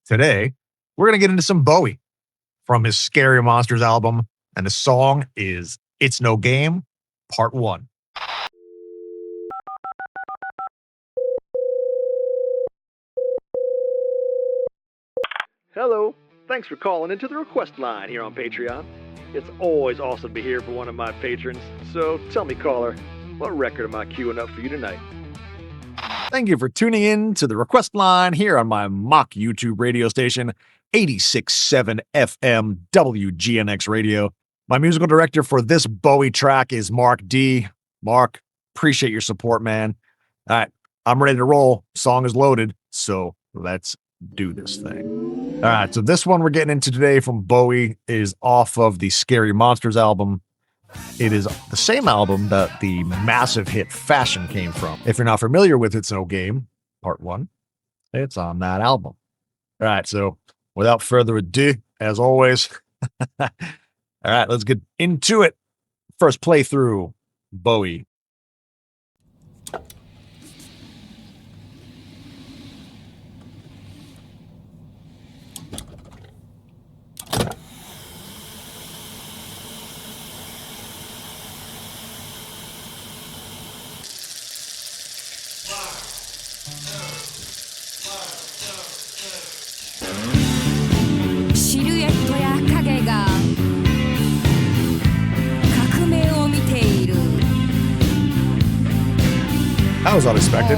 Today, we're going to get into some Bowie from his Scary Monsters album, and the song is It's No Game, Part 1. Hello, thanks for calling into the request line here on Patreon. It's always awesome to hear from one of my patrons, so tell me, caller, what record am I queuing up for you tonight? Thank you for tuning in to the request line here on my mock YouTube radio station, 86.7 FM WGNX Radio. My musical director for this Bowie track is Mark D. Mark, appreciate your support, man. All right, I'm ready to roll. Song is loaded, so let's do this thing. All right, so this one we're getting into today from Bowie is off of the Scary Monsters album. It is the same album that the massive hit Fashion came from. If you're not familiar with It's No Game, Part 1, it's on that album. All right, so without further ado, as always, all right, let's get into it. First playthrough, Bowie. That was unexpected.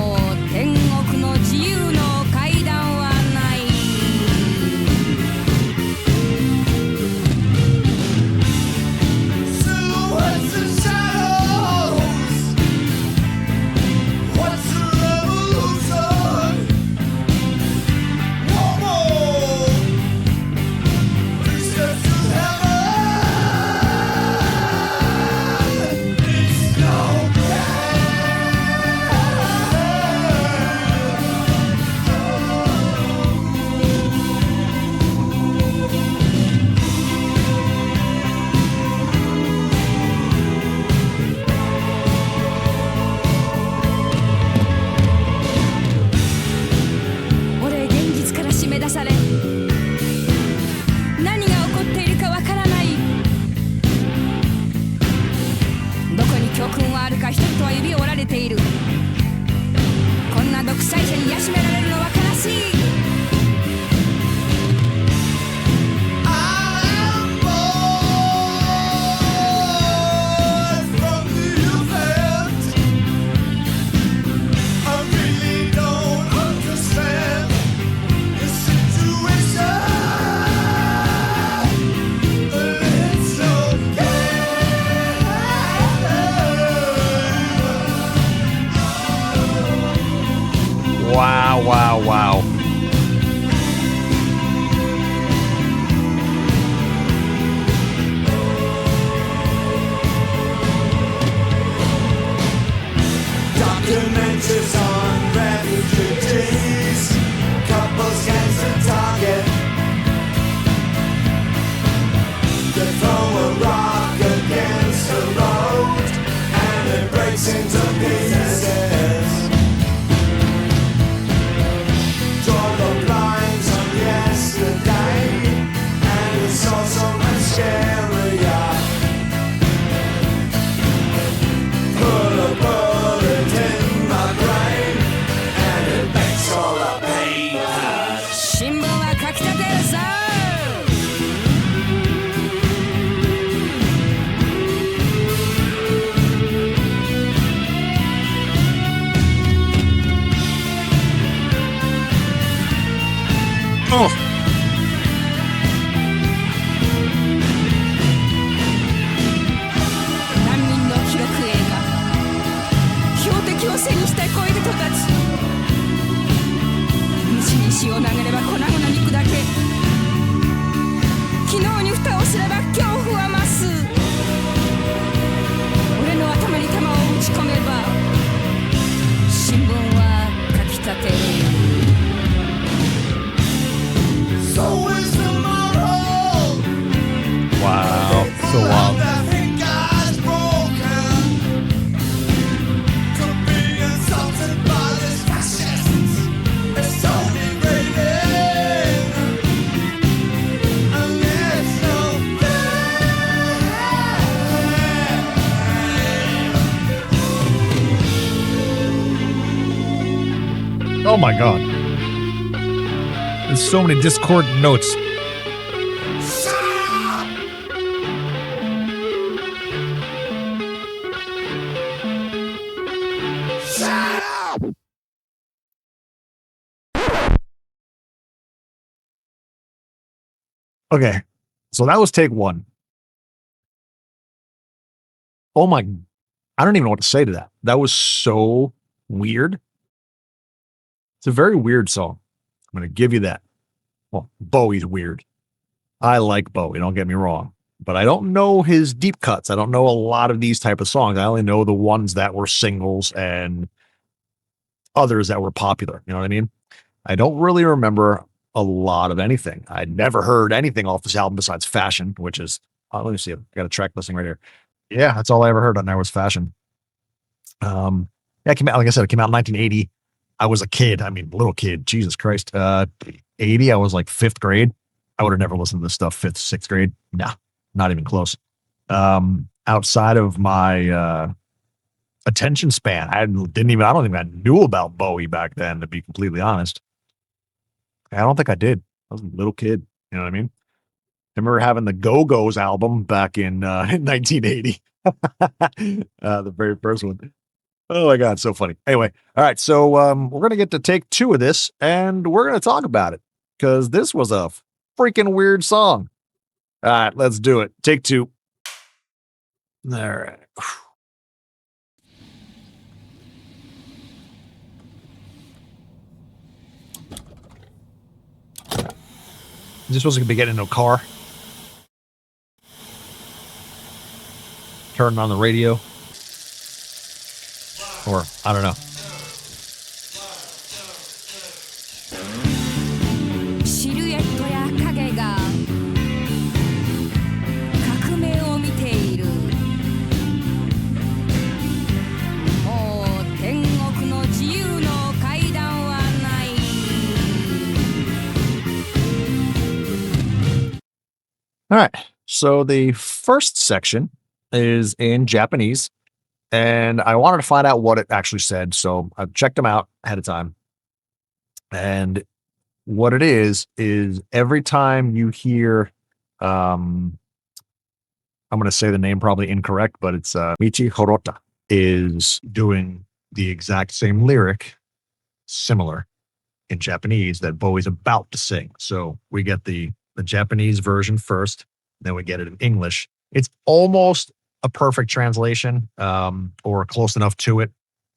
Wow. Documentaries on refugees, couples against a target. They throw a rock against the road and it breaks into pieces. Draw the blinds on yesterday, and it's all so much scarier. Put a bullet in my brain, and it makes all the paper. 新聞は書き立てるさ。Oh. Wow, so wild. Oh my god. There's so many discordant notes. Okay, so that was take one. Oh my, I don't even know what to say to that. That was so weird. It's a very weird song. I'm going to give you that. Well, Bowie's weird. I like Bowie, don't get me wrong, but I don't know his deep cuts. I don't know a lot of these type of songs. I only know the ones that were singles and others that were popular. You know what I mean? I don't really remember a lot of anything. I'd never heard anything off this album besides Fashion, which is, let me see. I got a track listing right here. Yeah, that's all I ever heard on there was Fashion. Yeah, it came out, like I said, it came out in 1980. I was a kid. I mean, little kid. Jesus Christ. 80, I was like 5th grade. I would have never listened to this stuff 5th, 6th grade. Nah, not even close. Outside of my attention span, I don't think I knew about Bowie back then, to be completely honest. I don't think I did. I was a little kid. You know what I mean? I remember having the Go-Go's album back in 1980. The very first one. Oh my God, so funny. Anyway, all right, so we're going to get to take 2 of this, and we're going to talk about it, because this was a freaking weird song. All right, let's do it. Take 2. All right. You're supposed to be getting into a car. Turning on the radio. Or, I don't know. シルエットや影が革命を見ている。もう天国の自由の階段はない。All right. So the first section is in Japanese, and I wanted to find out what it actually said. So I checked them out ahead of time. And what it is every time you hear, I'm going to say the name probably incorrect, but it's Michi Horota is doing the exact same lyric, similar in Japanese, that Bowie's about to sing. So we get the Japanese version first, then we get it in English. It's almost a perfect translation, or close enough to it.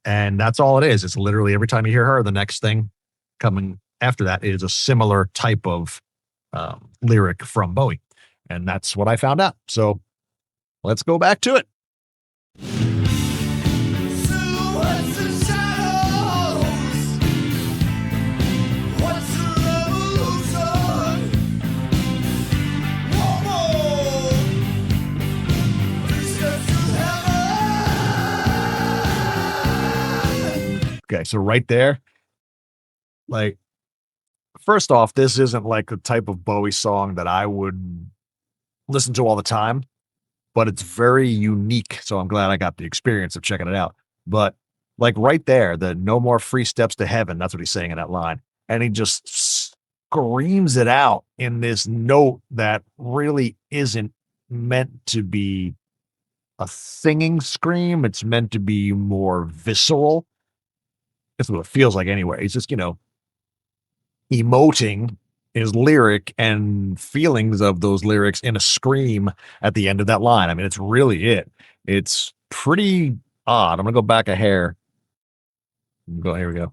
And that's all it is. It's literally every time you hear her, the next thing coming after that is a similar type of lyric from Bowie. And that's what I found out. So let's go back to it. Okay, so right there, like, first off, this isn't like the type of Bowie song that I would listen to all the time, but it's very unique. So I'm glad I got the experience of checking it out. But like right there, the no more free steps to heaven, that's what he's saying in that line. And he just screams it out in this note that really isn't meant to be a singing scream. It's meant to be more visceral. That's what it feels like anyway. He's just, emoting his lyric and feelings of those lyrics in a scream at the end of that line. I mean, it's really it. It's pretty odd. I'm going to go back a hair. Here we go.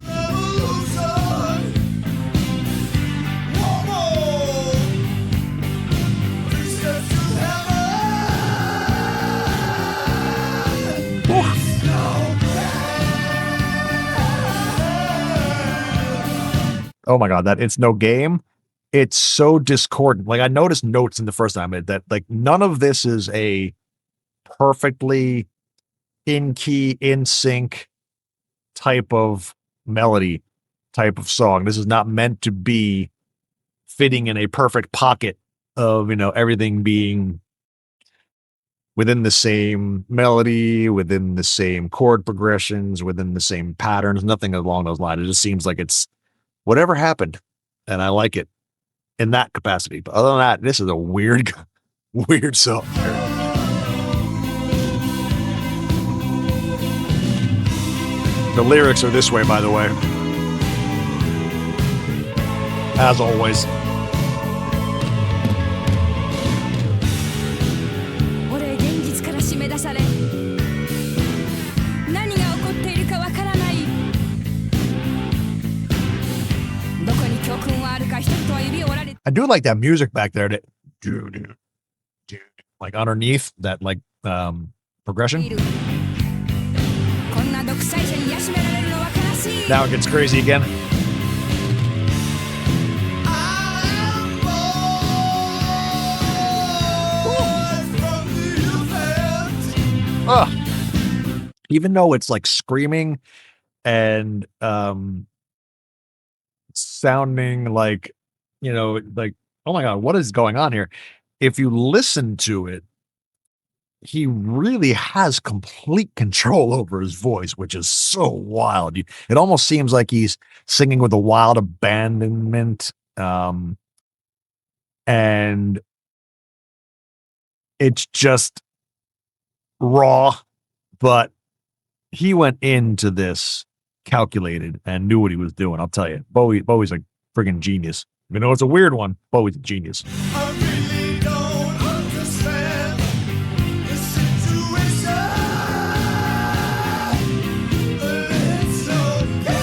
Oh my God, that it's no game. It's so discordant. Like I noticed notes in the first time that like none of this is a perfectly in key, in sync type of melody, type of song. This is not meant to be fitting in a perfect pocket of, everything being within the same melody, within the same chord progressions, within the same patterns, nothing along those lines. It just seems like it's whatever happened, and I like it in that capacity. But other than that, this is a weird song. The lyrics are this way, by the way. As always. I do like that music back there, that like underneath that, like progression. Now it gets crazy again. Even though it's like screaming and sounding like, you know, like, oh my God, what is going on here? If you listen to it, he really has complete control over his voice, which is so wild. It almost seems like he's singing with a wild abandonment. And it's just raw, but he went into this calculated and knew what he was doing. I'll tell you, Bowie's a friggin' genius. You know, it's a weird one. Bowie's a genius. I really don't understand the situation. It's okay.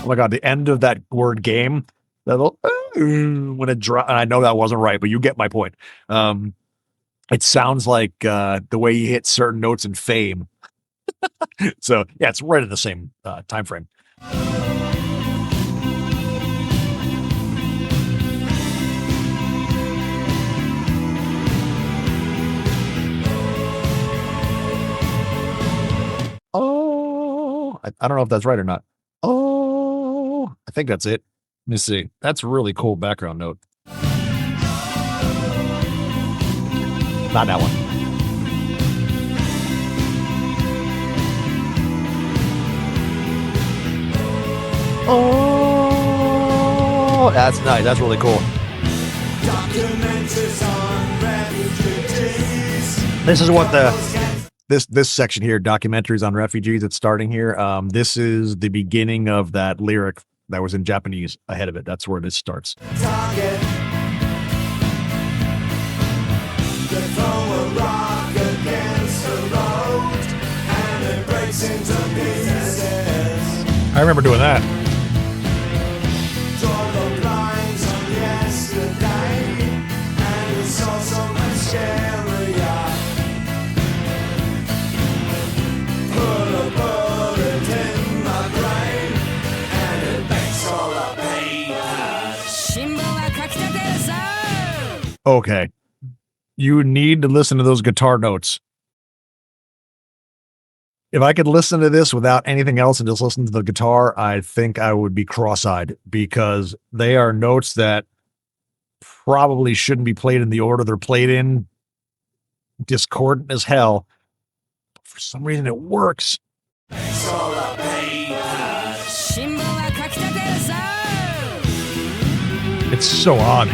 Oh my God, the end of that word game, that little, when it dropped, and I know that wasn't right, but you get my point. It sounds like the way he hits certain notes in Fame. So yeah, it's right in the same time frame. Oh, I don't know if that's right or not. Oh, I think that's it. Let me see. That's a really cool background note. Not that one. Oh, that's nice. That's really cool. This is what this section here, documentaries on refugees, it's starting here. This is the beginning of that lyric that was in Japanese ahead of it. That's where this starts. I remember doing that. Okay. You need to listen to those guitar notes. If I could listen to this without anything else and just listen to the guitar, I think I would be cross-eyed, because they are notes that probably shouldn't be played in the order they're played in. Discordant as hell. But for some reason it works. It's so odd.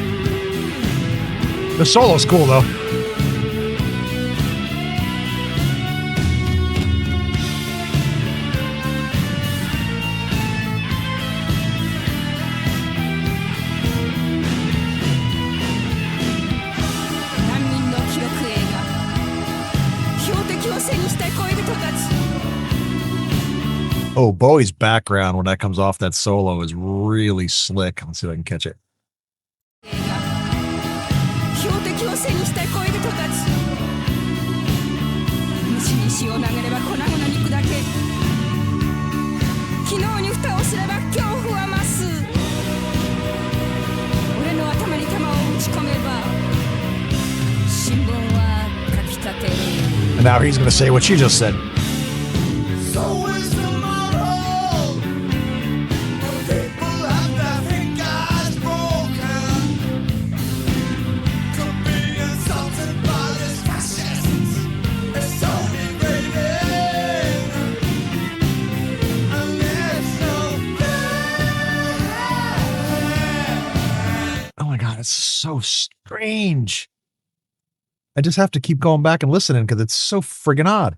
The solo's cool though. Oh, Bowie's background when that comes off that solo is really slick. Let's see if I can catch it. And now he's going to say what she just said. So is tomorrow. People have their fingers broken. Could be insulted by this fascist. It's only raining. it's so strange. I just have to keep going back and listening because it's so friggin' odd.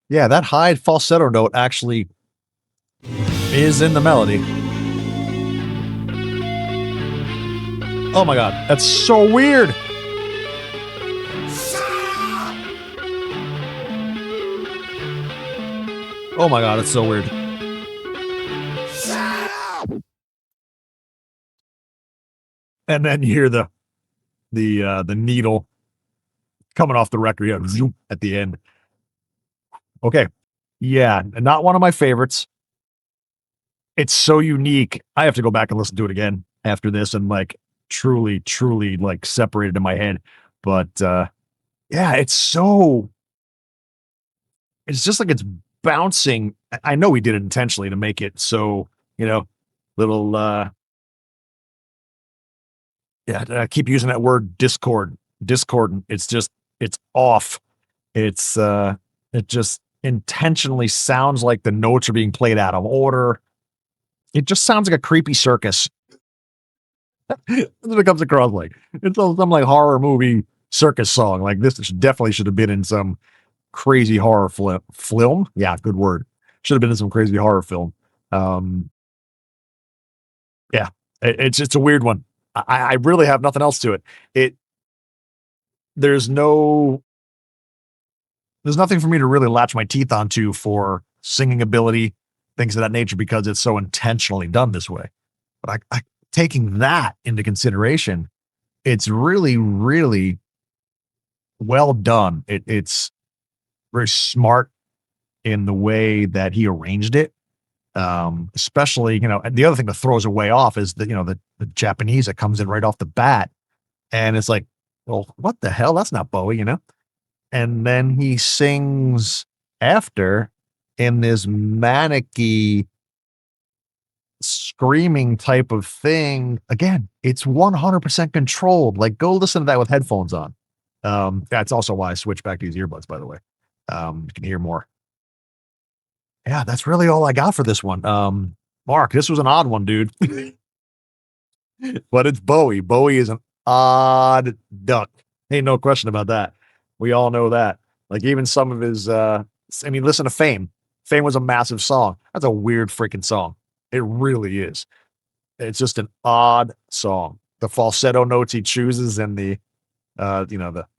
Yeah, that high falsetto note actually is in the melody. Oh my god, that's so weird. Oh my god, it's so weird. And then you hear the needle coming off the record, yeah, zoom, at the end. Okay. Yeah, not one of my favorites. It's so unique. I have to go back and listen to it again after this and like truly like separate it in my head. But yeah, it's just like it's bouncing. I know we did it intentionally to make it so, little I keep using that word discordant. It's off. It just intentionally sounds like the notes are being played out of order. It just sounds like a creepy circus. That's what it comes across like. It's some like horror movie circus song. Like this definitely should have been in some crazy horror film. Yeah, good word. Should have been in some crazy horror film. Yeah, it's a weird one. I really have nothing else to it. There's nothing for me to really latch my teeth onto for singing ability, things of that nature, because it's so intentionally done this way. But I taking that into consideration, it's really well done. It's very smart in the way that he arranged it. Especially, and the other thing that throws away off is that, the Japanese that comes in right off the bat. And it's like, well, what the hell? That's not Bowie, And then he sings after in this manicky screaming type of thing. Again, it's 100% controlled. Like, go listen to that with headphones on. That's also why I switched back to these earbuds, by the way. You can hear more. Yeah, that's really all I got for this one. Mark, this was an odd one, dude. But it's Bowie. Bowie is an odd duck. Ain't no question about that. We all know that. Like even some of his listen to Fame. Fame was a massive song. That's a weird freaking song. It really is. It's just an odd song. The falsetto notes he chooses and the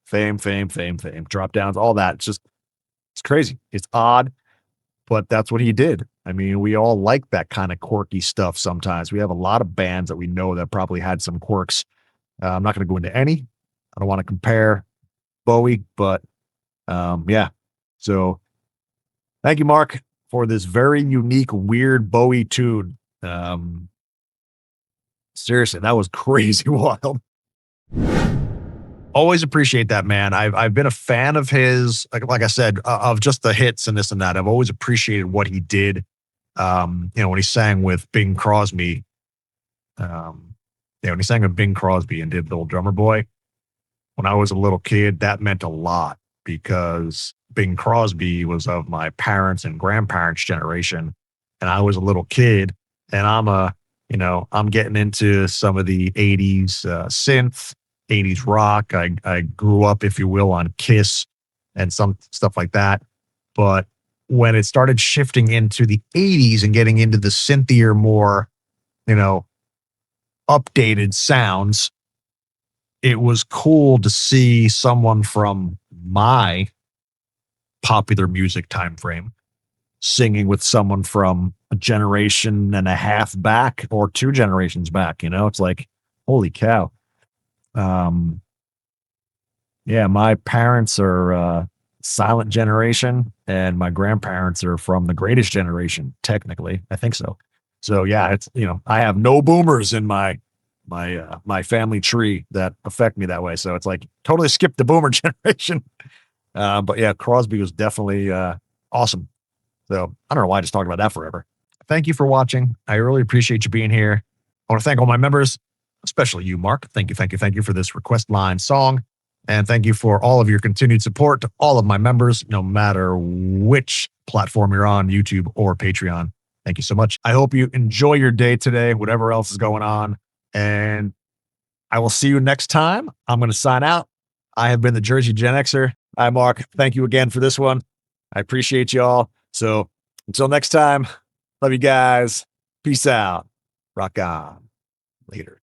fame, drop downs, all that. It's crazy. It's odd, but that's what he did. I mean, we all like that kind of quirky stuff sometimes. We have a lot of bands that we know that probably had some quirks. I'm not going to go into any. I don't want to compare Bowie, but yeah. So thank you, Mark, for this very unique, weird Bowie tune. Seriously, that was crazy wild. Always appreciate that, man. I've been a fan of his, like I said, of just the hits and this and that. I've always appreciated what he did. When he sang with Bing Crosby, when he sang with Bing Crosby and did Little Drummer Boy, when I was a little kid, that meant a lot because Bing Crosby was of my parents' and grandparents' generation, and I was a little kid, and I'm getting into some of the 80s synth, 80s rock. I grew up, if you will, on Kiss and some stuff like that. But when it started shifting into the 80s and getting into the synthier, more, updated sounds, it was cool to see someone from my popular music time frame singing with someone from a generation and a half back or 2 generations back. It's like, holy cow. Yeah, my parents are silent generation and my grandparents are from the greatest generation, technically. I think so. So yeah, it's, I have no boomers in my family tree that affect me that way. So it's like totally skipped the boomer generation. But yeah, Crosby was definitely awesome. So I don't know why I just talked about that forever. Thank you for watching. I really appreciate you being here. I want to thank all my members, especially you, Mark. Thank you for this request line song. And thank you for all of your continued support to all of my members, no matter which platform you're on, YouTube or Patreon. Thank you so much. I hope you enjoy your day today, whatever else is going on. And I will see you next time. I'm going to sign out. I have been the Jersey Gen Xer. Hi, Mark. Thank you again for this one. I appreciate y'all. So until next time, love you guys. Peace out. Rock on. Later.